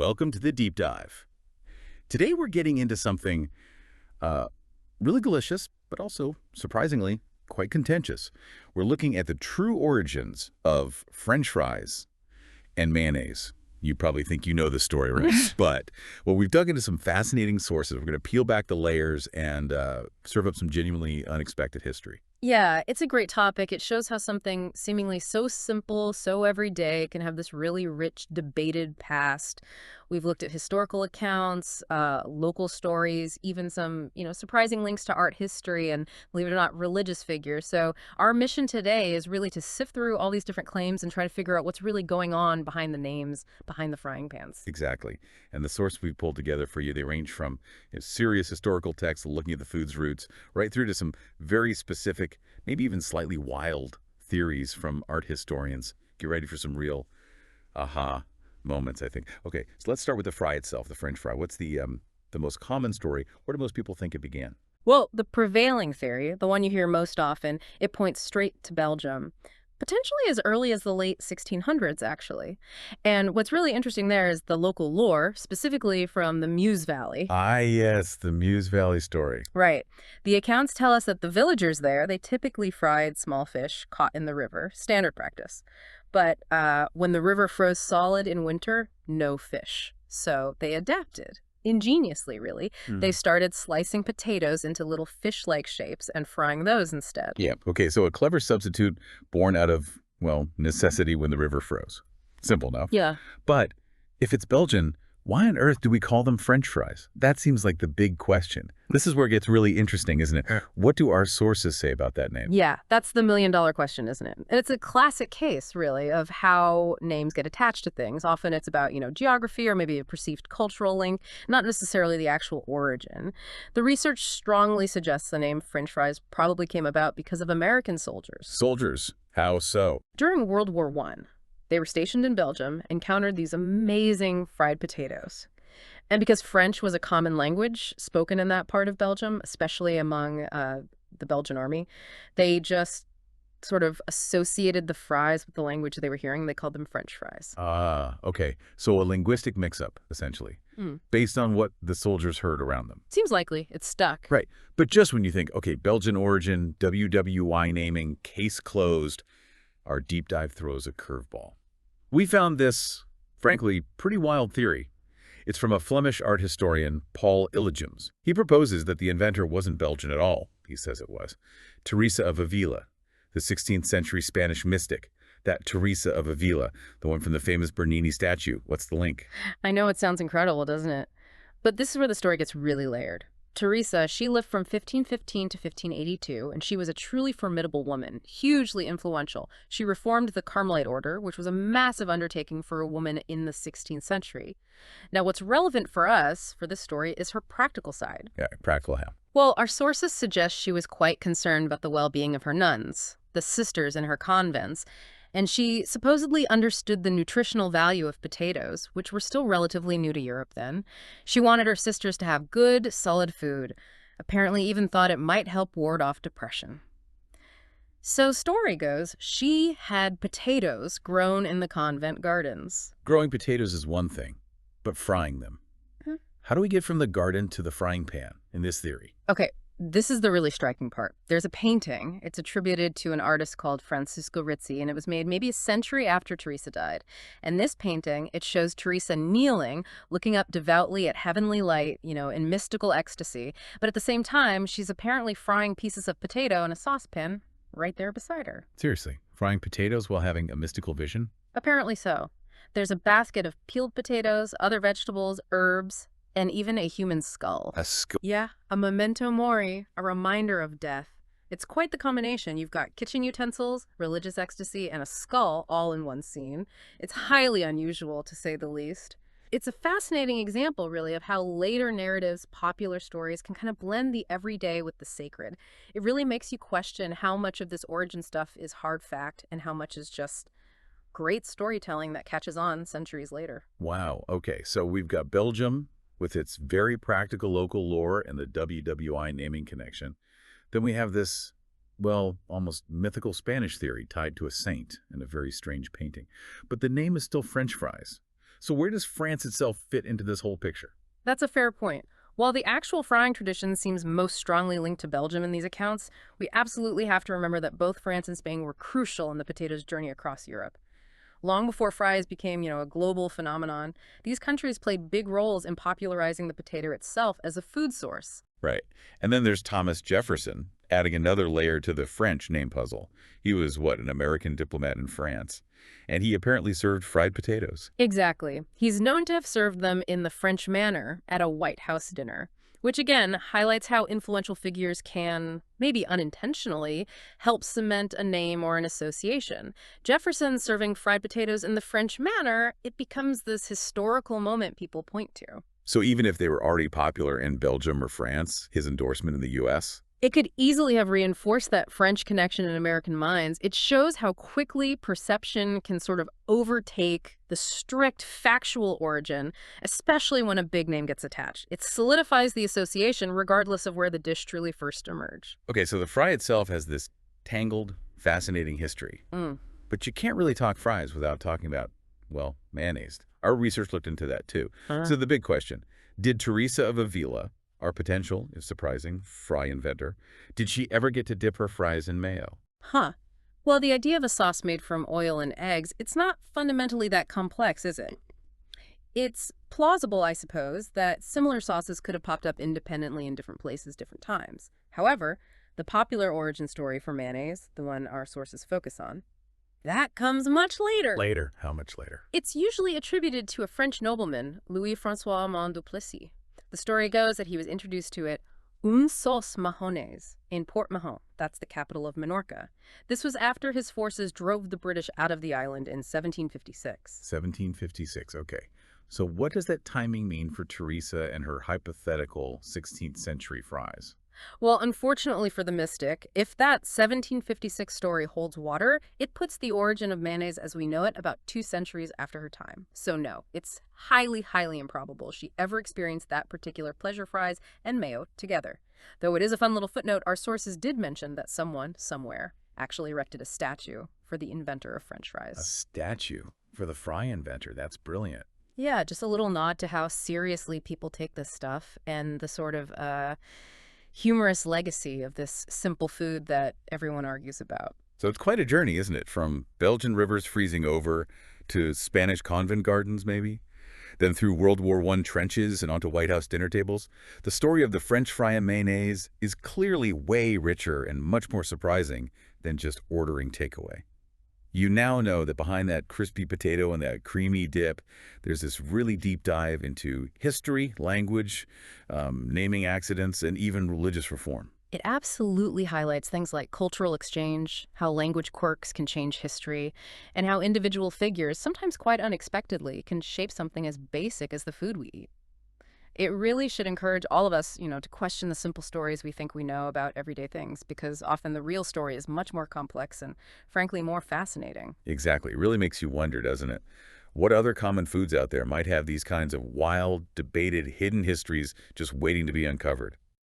welcome to the deep dive. Today we're getting into something uh, really delicious, but also, surprisingly, quite contentious. We're looking at the true origins of French fries and mayonnaise. You probably think you know the story, right? But, well, we've dug into some fascinating sources. We're going to peel back the layers and serve up some genuinely unexpected history. Yeah, it's a great topic. It shows how something seemingly so simple, so everyday can have this really rich, debated past. We've looked at historical accounts, local stories, even some, surprising links to art history and, believe it or not, religious figures. So our mission today is really to sift through all these different claims and try to figure out what's really going on behind the names, behind the frying pans. Exactly. And the source we've pulled together for you, they range from serious historical texts looking at the food's roots, right through to some very specific, maybe even slightly wild theories from art historians. Get ready for some real aha moments, I think. Okay, so let's start with the fry itself, the French fry. What's the most common story? Where do most people think it began? Well, the prevailing theory, the one you hear most often, it points straight to Belgium. Potentially as early as the late 1600s, actually. And what's really interesting there is the local lore, specifically from the Meuse Valley. Ah, yes, the Meuse Valley story. Right. The accounts tell us that the villagers there, they typically fried small fish caught in the river, standard practice. But when the river froze solid in winter, no fish. So they adapted. Ingeniously, really. They started slicing potatoes into little fish-like shapes and frying those instead. Yeah. Okay, so a clever substitute born out of, well, necessity when the river froze. Simple enough. Yeah. But if it's Belgian, why on earth do we call them French fries? That seems like the big question. This is where it gets really interesting, isn't it? What do our sources say about that name? Yeah, that's the million-dollar question, isn't it? And it's a classic case, really, of how names get attached to things. Often it's about, geography or maybe a perceived cultural link, not necessarily the actual origin. The research strongly suggests the name French fries probably came about because of American soldiers. Soldiers. How so? During World War I, they were stationed in Belgium, encountered these amazing fried potatoes. And because French was a common language spoken in that part of Belgium, especially among the Belgian army, they just sort of associated the fries with the language they were hearing. They called them French fries. Ah, okay. So a linguistic mix-up, essentially, Mm. based on what the soldiers heard around them. Seems likely. It's stuck. Right. But just when you think, okay, Belgian origin, WWY naming, case closed, our deep dive throws a curveball. We found this, frankly, pretty wild theory. It's from a Flemish art historian, Paul Illegems. He proposes that the inventor wasn't Belgian at all, he says it was. Teresa of Avila, the 16th century Spanish mystic. That Teresa of Avila, the one from the famous Bernini statue. What's the link? I know it sounds incredible, doesn't it? But this is where the story gets really layered. Teresa, she lived from 1515 to 1582, and she was a truly formidable woman, hugely influential. She reformed the Carmelite order, which was a massive undertaking for a woman in the 16th century. Now, what's relevant for us, for this story, is her practical side. Yeah, practical how. Well, our sources suggest she was quite concerned about the well-being of her nuns, the sisters in her convents, and she supposedly understood the nutritional value of potatoes, which were still relatively new to Europe then. She wanted her sisters to have good, solid food, apparently even thought it might help ward off depression. So story goes, she had potatoes grown in the convent gardens. Growing potatoes is one thing, but frying them. Mhm. How do we get from the garden to the frying pan in this theory? Okay, this is the really striking part. There's a painting. It's attributed to an artist called Francisco Rizzi, and it was made maybe a century after Teresa died. And this painting, it shows Teresa kneeling, looking up devoutly at heavenly light, in mystical ecstasy. But at the same time, she's apparently frying pieces of potato in a saucepan right there beside her. Seriously, frying potatoes while having a mystical vision? Apparently so. There's a basket of peeled potatoes, other vegetables, herbs, and even a human skull. A skull. Yeah, a memento mori, a reminder of death. It's quite the combination. You've got kitchen utensils, religious ecstasy, and a skull all in one scene. It's highly unusual, to say the least. It's a fascinating example, really, of how later narratives, popular stories, can kind of blend the everyday with the sacred. It really makes you question how much of this origin stuff is hard fact and how much is just great storytelling that catches on centuries later. Wow. Okay, so we've got Belgium with its very practical local lore and the WWI naming connection. Then we have this, well, almost mythical Spanish theory tied to a saint and a very strange painting. But the name is still French fries. So where does France itself fit into this whole picture? That's a fair point. While the actual frying tradition seems most strongly linked to Belgium in these accounts, we absolutely have to remember that both France and Spain were crucial in the potato's journey across Europe. Long before fries became, a global phenomenon, these countries played big roles in popularizing the potato itself as a food source. Right. And then there's Thomas Jefferson, adding another layer to the French name puzzle. He was, what, an American diplomat in France. And he apparently served fried potatoes. Exactly. He's known to have served them in the French manner at a White House dinner, which again highlights how influential figures can, maybe unintentionally, help cement a name or an association. Jefferson serving fried potatoes in the French manner, it becomes this historical moment people point to. So even if they were already popular in Belgium or France, his endorsement in the U.S.? It could easily have reinforced that French connection in American minds. It shows how quickly perception can sort of overtake the strict factual origin, especially when a big name gets attached. It solidifies the association regardless of where the dish truly first emerged. Okay, so the fry itself has this tangled, fascinating history. Mm. But you can't really talk fries without talking about, well, mayonnaise. Our research looked into that too. So the big question, did Teresa of Avila, our potential, if surprising, fry inventor, did she ever get to dip her fries in mayo? Huh. Well, the idea of a sauce made from oil and eggs, it's not fundamentally that complex, is it? It's plausible, I suppose, that similar sauces could have popped up independently in different places, different times. However, the popular origin story for mayonnaise, the one our sources focus on, that comes much later. Later. How much later? It's usually attributed to a French nobleman, Louis-François Mont Duplessis. The story goes that he was introduced to it une sauce mahonnaise in Port Mahon. That's the capital of Minorca. This was after his forces drove the British out of the island in 1756. 1756, okay. So what does that timing mean for Teresa and her hypothetical 16th century fries? Well, unfortunately for the mystic, if that 1756 story holds water, it puts the origin of mayonnaise as we know it about 2 centuries after her time. So no, it's highly, highly improbable she ever experienced that particular pleasure fries and mayo together. Though it is a fun little footnote, our sources did mention that someone, somewhere, actually erected a statue for the inventor of French fries. A statue for the fry inventor. That's brilliant. Yeah, just a little nod to how seriously people take this stuff and the sort of humorous legacy of this simple food that everyone argues about. So it's quite a journey, isn't it? From Belgian rivers freezing over to Spanish convent gardens, maybe? Then through World War I trenches and onto White House dinner tables. The story of the French fry and mayonnaise is clearly way richer and much more surprising than just ordering takeaway. You now know that behind that crispy potato and that creamy dip, there's this really deep dive into history, language, naming accidents, and even religious reform. It absolutely highlights things like cultural exchange, how language quirks can change history, and how individual figures, sometimes quite unexpectedly, can shape something as basic as the food we eat. It really should encourage all of us, to question the simple stories we think we know about everyday things, because often the real story is much more complex and, frankly, more fascinating. Exactly. It really makes you wonder, doesn't it? What other common foods out there might have these kinds of wild, debated, hidden histories just waiting to be uncovered?